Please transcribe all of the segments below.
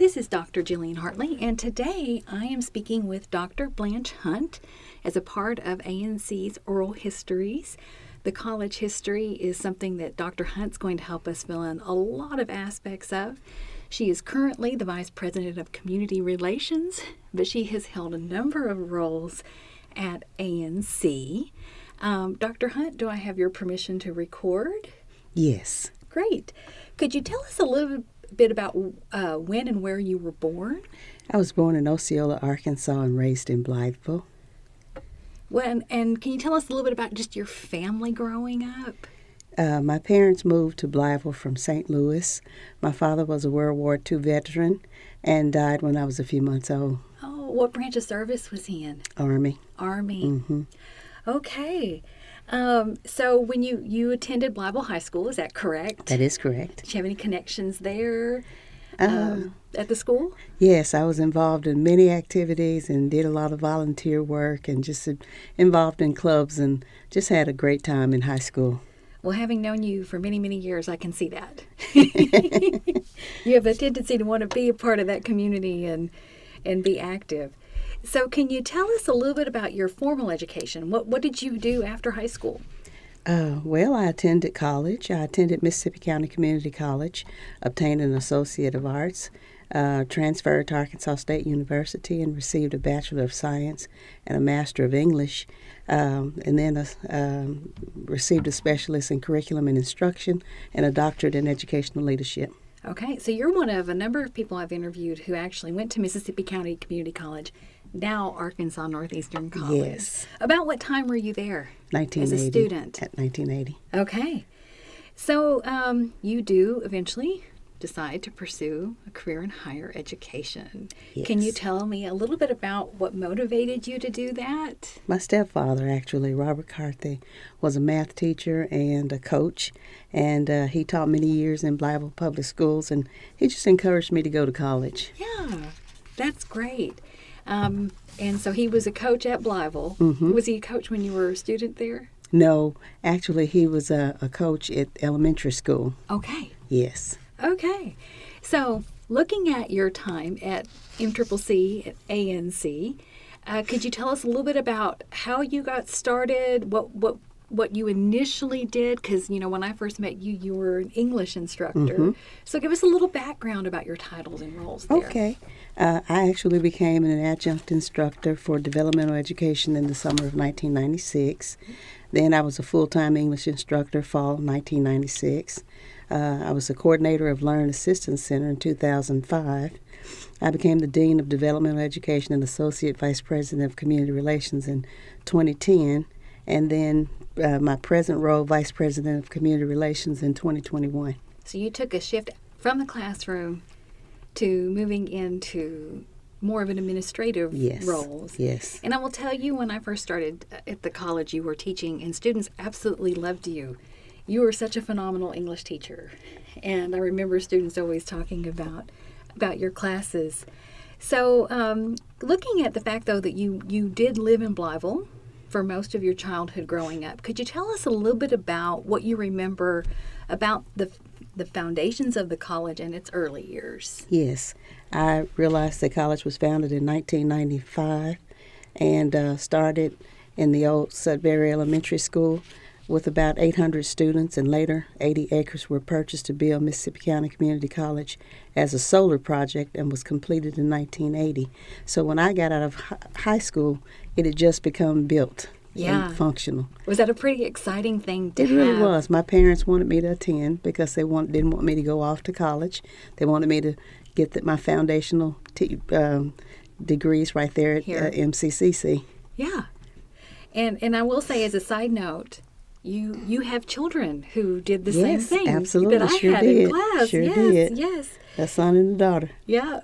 This is Dr. Jillian Hartley, and today I am speaking with Dr. Blanche Hunt as a part of ANC's Oral Histories. The college history is something that Dr. Hunt's going to help us fill in a lot of aspects of. She is currently the Vice President of Community Relations, but she has held a number of roles at ANC. Dr. Hunt, do I have your permission to record? Yes. Great. Could you tell us a little bit about when and where you were born? I was born in Osceola, Arkansas, and raised in Blytheville. And can you tell us a little bit about just your family growing up? My parents moved to Blytheville from St. Louis. My father was a World War II veteran and died when I was a few months old. Oh, what branch of service was he in? Army. Army. Mm-hmm. Okay. So when you attended Blytheville High School, is that correct? That is correct. Did you have any connections there at the school? Yes, I was involved in many activities and did a lot of volunteer work and just involved in clubs and just had a great time in high school. Well, having known you for many, many years, I can see that. You have a tendency to want to be a part of that community and be active. So can you tell us a little bit about your formal education? What did you do after high school? Well, I attended college. I attended Mississippi County Community College, obtained an Associate of Arts, transferred to Arkansas State University and received a Bachelor of Science and a Master of English, and then received a Specialist in Curriculum and Instruction and a Doctorate in Educational Leadership. Okay, so you're one of a number of people I've interviewed who actually went to Mississippi County Community College, now Arkansas Northeastern College. Yes. About what time were you there 1980. as a student? At 1980. Okay. So you do eventually decide to pursue a career in higher education. Yes. Can you tell me a little bit about what motivated you to do that? My stepfather, actually, Robert Hartley, was a math teacher and a coach, and he taught many years in Blytheville Public Schools, and he just encouraged me to go to college. Yeah, that's great. And so he was a coach at Blytheville. Mm-hmm. Was he a coach when you were a student there? No, actually, he was a coach at elementary school. Okay. Yes. Okay. So looking at your time at MCCC, at ANC, could you tell us a little bit about how you got started, what you initially did? Because, when I first met you, you were an English instructor. Mm-hmm. So give us a little background about your titles and roles there. Okay. I actually became an adjunct instructor for developmental education in the summer of 1996. Then I was a full-time English instructor fall of 1996. I was the coordinator of Learn Assistance Center in 2005. I became the Dean of Developmental Education and Associate Vice President of Community Relations in 2010. And then my present role, Vice President of Community Relations in 2021. So you took a shift from the classroom to moving into more of an administrative roles. Yes. And I will tell you, when I first started at the college, you were teaching, and students absolutely loved you. You were such a phenomenal English teacher. And I remember students always talking about your classes. So looking at the fact, though, that you did live in Blytheville for most of your childhood growing up, could you tell us a little bit about what you remember about the foundations of the college and its early years? Yes. I realized the college was founded in 1995 and started in the old Sudbury Elementary School with about 800 students, and later 80 acres were purchased to build Mississippi County Community College as a solar project and was completed in 1980. So when I got out of high school, it had just become built and functional. Was that a pretty exciting thing to have? It really was. My parents wanted me to attend because they didn't want me to go off to college. They wanted me to get my foundational degrees right there at MCCC. Yeah. And I will say, as a side note, you have children who did the same thing absolutely. that I Sure had did. in class. Sure yes, did. yes. A son and a daughter. Yeah.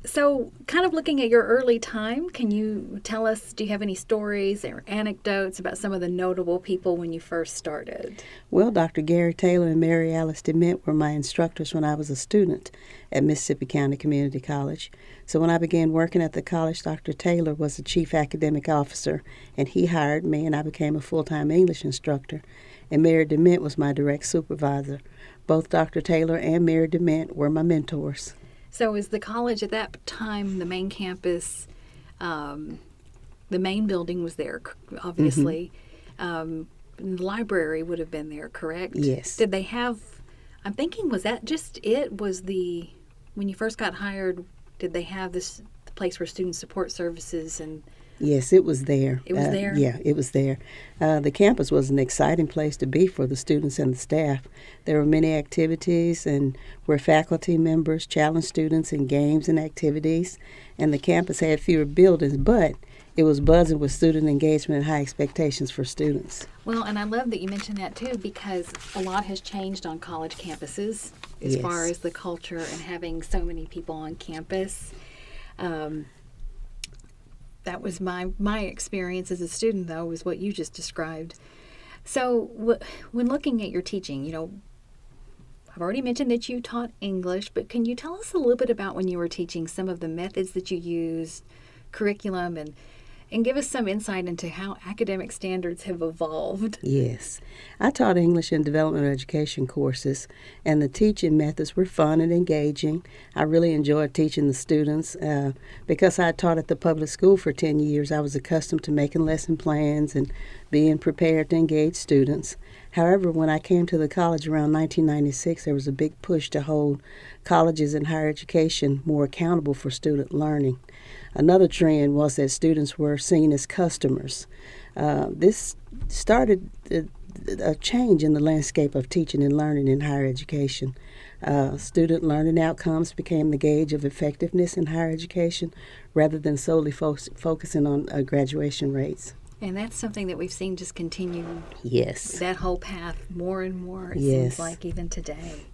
So kind of looking at your early time, can you tell us, do you have any stories or anecdotes about some of the notable people when you first started? Well, Dr. Gary Taylor and Mary Alice DeMint were my instructors when I was a student at Mississippi County Community College. So when I began working at the college, Dr. Taylor was the chief academic officer, and he hired me, and I became a full-time English instructor. And Mary DeMint was my direct supervisor. Both Dr. Taylor and Mary DeMint were my mentors. So is the college at that time, the main campus, the main building was there, obviously. The library would have been there, correct? Yes. Did they have, I'm thinking, was that just it? When you first got hired, did they have this place where student support services and... Yes, it was there. It was there? Yeah, it was there. The campus was an exciting place to be for the students and the staff. There were many activities and where faculty members challenged students in games and activities. And the campus had fewer buildings, but it was buzzing with student engagement and high expectations for students. Well, and I love that you mentioned that too, because a lot has changed on college campuses as Yes. far as the culture and having so many people on campus. That was my experience as a student, though, was what you just described. So when looking at your teaching, I've already mentioned that you taught English, but can you tell us a little bit about when you were teaching, some of the methods that you used, curriculum, and give us some insight into how academic standards have evolved? Yes. I taught English and developmental education courses, and the teaching methods were fun and engaging. I really enjoyed teaching the students. Because I taught at the public school for 10 years, I was accustomed to making lesson plans and being prepared to engage students. However, when I came to the college around 1996, there was a big push to hold colleges and higher education more accountable for student learning. Another trend was that students were seen as customers. This started a change in the landscape of teaching and learning in higher education. Student learning outcomes became the gauge of effectiveness in higher education rather than solely focusing on graduation rates. And that's something that we've seen just continue. Yes. That whole path more and more, it Yes. seems like, even today.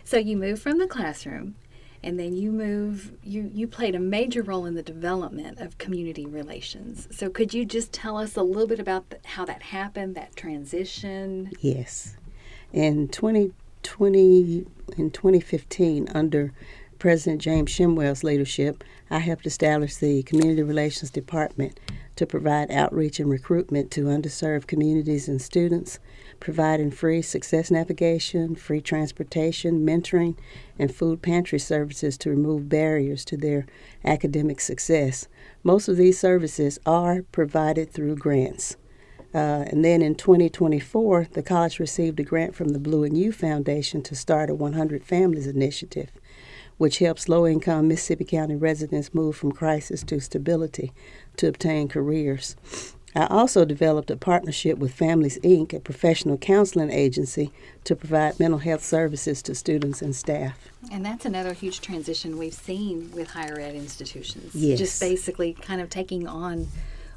So you moved from the classroom, and then you played a major role in the development of community relations. So could you just tell us a little bit about how that happened, that transition? Yes. In 2015, under President James Shimwell's leadership, I helped establish the Community Relations Department to provide outreach and recruitment to underserved communities and students, providing free success navigation, free transportation, mentoring, and food pantry services to remove barriers to their academic success. Most of these services are provided through grants. And then in 2024, the college received a grant from the Blue and You Foundation to start a 100 Families initiative, which helps low-income Mississippi County residents move from crisis to stability to obtain careers. I also developed a partnership with Families, Inc., a professional counseling agency, to provide mental health services to students and staff. And that's another huge transition we've seen with higher ed institutions. Yes. Just basically kind of taking on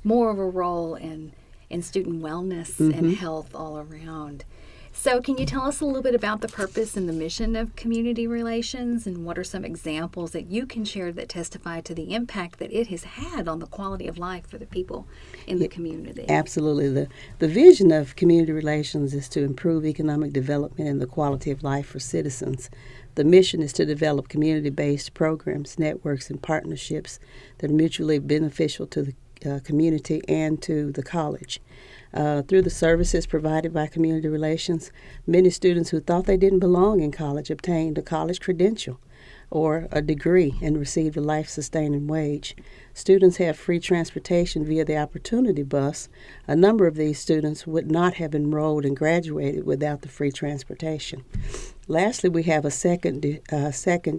more of a role in student wellness and health all around. So can you tell us a little bit about the purpose and the mission of community relations, and what are some examples that you can share that testify to the impact that it has had on the quality of life for the people in the community? Absolutely. The vision of community relations is to improve economic development and the quality of life for citizens. The mission is to develop community-based programs, networks, and partnerships that are mutually beneficial to the community and to the college. Through the services provided by community relations, many students who thought they didn't belong in college obtained a college credential or a degree and received a life-sustaining wage. Students have free transportation via the Opportunity Bus. A number of these students would not have enrolled and graduated without the free transportation. Lastly, we have a second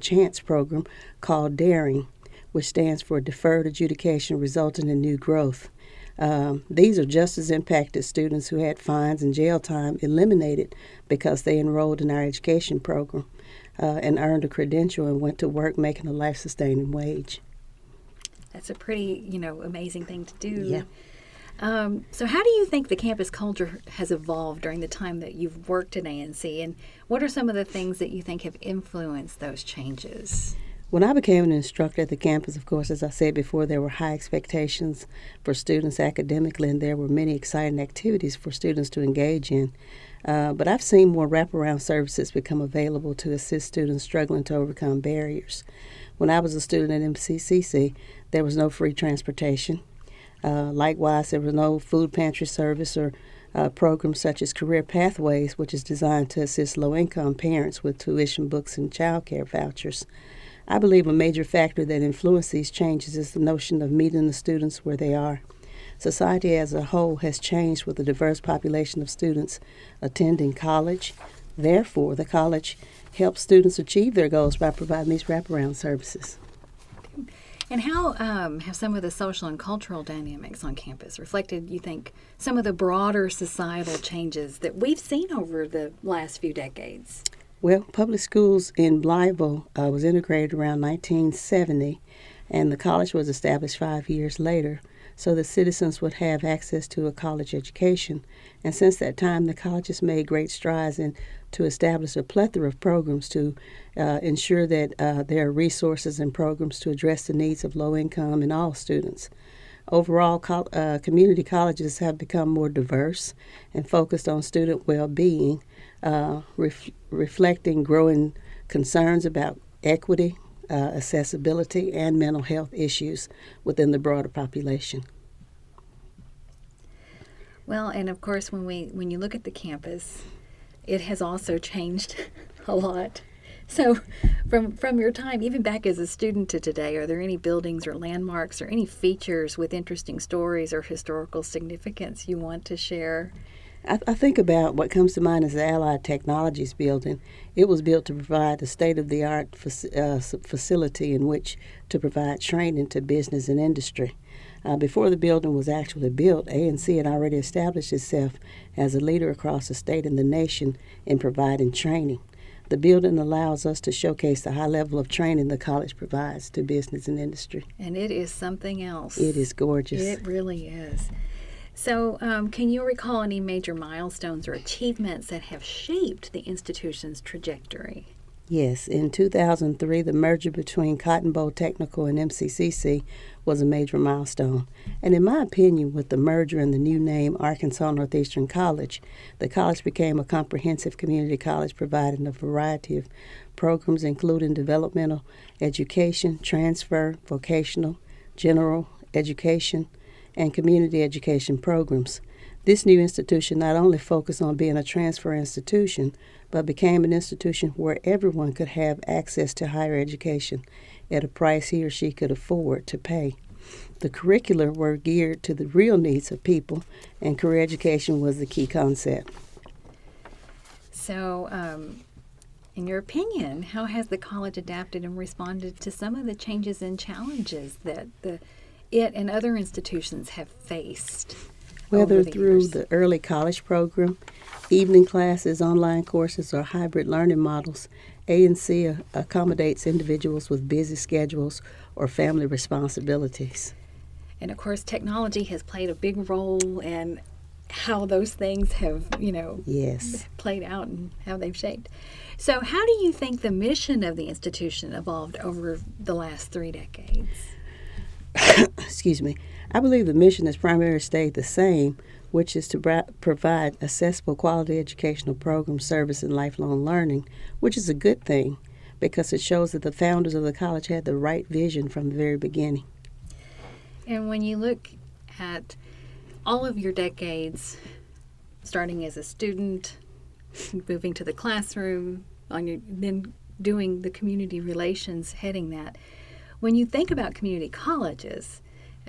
chance program called DARING, which stands for Deferred Adjudication Resulting in New Growth. These are just as impacted students who had fines and jail time eliminated because they enrolled in our education program and earned a credential and went to work making a life-sustaining wage. That's a pretty, amazing thing to do. Yeah. So how do you think the campus culture has evolved during the time that you've worked at ANC, and what are some of the things that you think have influenced those changes? When I became an instructor at the campus, of course, as I said before, there were high expectations for students academically, and there were many exciting activities for students to engage in. But I've seen more wraparound services become available to assist students struggling to overcome barriers. When I was a student at MCCC, there was no free transportation. Likewise, there was no food pantry service or programs such as Career Pathways, which is designed to assist low-income parents with tuition, books, and child care vouchers. I believe a major factor that influences these changes is the notion of meeting the students where they are. Society as a whole has changed with a diverse population of students attending college. Therefore, the college helps students achieve their goals by providing these wraparound services. And how have some of the social and cultural dynamics on campus reflected, you think, some of the broader societal changes that we've seen over the last few decades? Well, public schools in Blytheville was integrated around 1970, and the college was established 5 years later, so that citizens would have access to a college education. And since that time, the college has made great strides to establish a plethora of programs to ensure that there are resources and programs to address the needs of low-income and all students. Overall, community colleges have become more diverse and focused on student well-being, reflecting growing concerns about equity, accessibility, and mental health issues within the broader population. Well, and of course, when you look at the campus, it has also changed a lot. So from your time, even back as a student to today, are there any buildings or landmarks or any features with interesting stories or historical significance you want to share? I think about what comes to mind as the Allied Technologies building. It was built to provide a state-of-the-art facility in which to provide training to business and industry. Before the building was actually built, ANC had already established itself as a leader across the state and the nation in providing training. The building allows us to showcase the high level of training the college provides to business and industry. And it is something else. It is gorgeous. It really is. So can you recall any major milestones or achievements that have shaped the institution's trajectory? Yes, in 2003, the merger between Cotton Bowl Technical and MCCC was a major milestone. And in my opinion, with the merger and the new name Arkansas Northeastern College, the college became a comprehensive community college providing a variety of programs including developmental education, transfer, vocational, general education, and community education programs. This new institution not only focused on being a transfer institution, but became an institution where everyone could have access to higher education at a price he or she could afford to pay. The curricula were geared to the real needs of people, and career education was the key concept. So, in your opinion, how has the college adapted and responded to some of the changes and challenges that it and other institutions have faced? Whether through the early college program, evening classes, online courses, or hybrid learning models, ANC accommodates individuals with busy schedules or family responsibilities. And of course, technology has played a big role in how those things have, Yes, played out and how they've shaped. So how do you think the mission of the institution evolved over the last 3 decades? Excuse me. I believe the mission has primarily stayed the same, which is to provide accessible quality educational program service and lifelong learning, which is a good thing because it shows that the founders of the college had the right vision from the very beginning. And when you look at all of your decades, starting as a student, moving to the classroom, then doing the community relations, heading that, when you think about community colleges,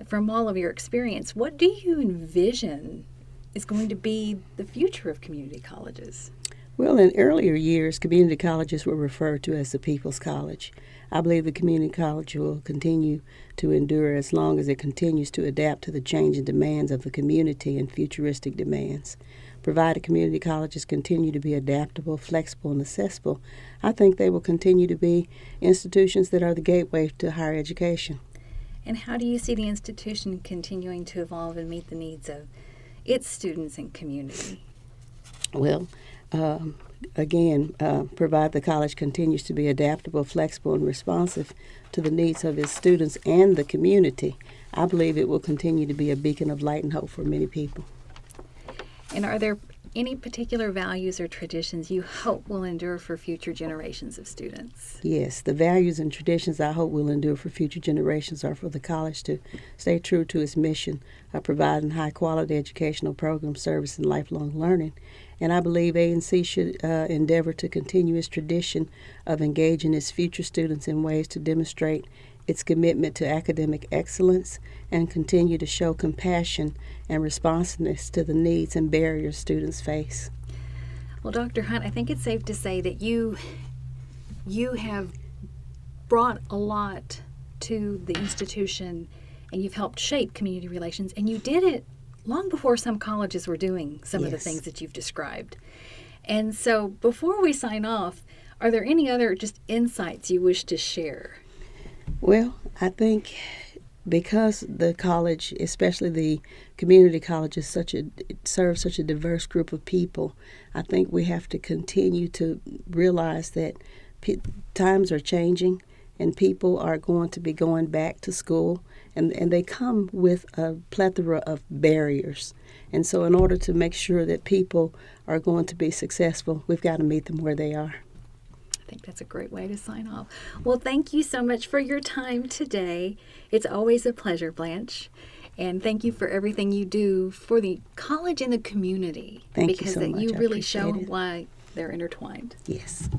from all of your experience, what do you envision is going to be the future of community colleges? Well, in earlier years, community colleges were referred to as the People's College. I believe the community college will continue to endure as long as it continues to adapt to the changing demands of the community and futuristic demands. Provided community colleges continue to be adaptable, flexible, and accessible, I think they will continue to be institutions that are the gateway to higher education. And how do you see the institution continuing to evolve and meet the needs of its students and community? Well, provide the college continues to be adaptable, flexible, and responsive to the needs of its students and the community, I believe it will continue to be a beacon of light and hope for many people. And are there any particular values or traditions you hope will endure for future generations of students? Yes, the values and traditions I hope will endure for future generations are for the college to stay true to its mission of providing high-quality educational program service and lifelong learning. And I believe ANC should endeavor to continue its tradition of engaging its future students in ways to demonstrate its commitment to academic excellence and continue to show compassion and responsiveness to the needs and barriers students face. Well, Dr. Hunt, I think it's safe to say that you have brought a lot to the institution, and you've helped shape community relations, and you did it long before some colleges were doing some of the things that you've described. And so before we sign off, are there any other just insights you wish to share? Well, I think because the college, especially the community college, serves such a diverse group of people, I think we have to continue to realize that times are changing and people are going to be going back to school, and they come with a plethora of barriers. And so in order to make sure that people are going to be successful, we've got to meet them where they are. I think that's a great way to sign off. Well, thank you so much for your time today. It's always a pleasure, Blanche. And thank you for everything you do for the college and the community. Thank you so much. Because you I really show appreciate it. why they're intertwined. Yes.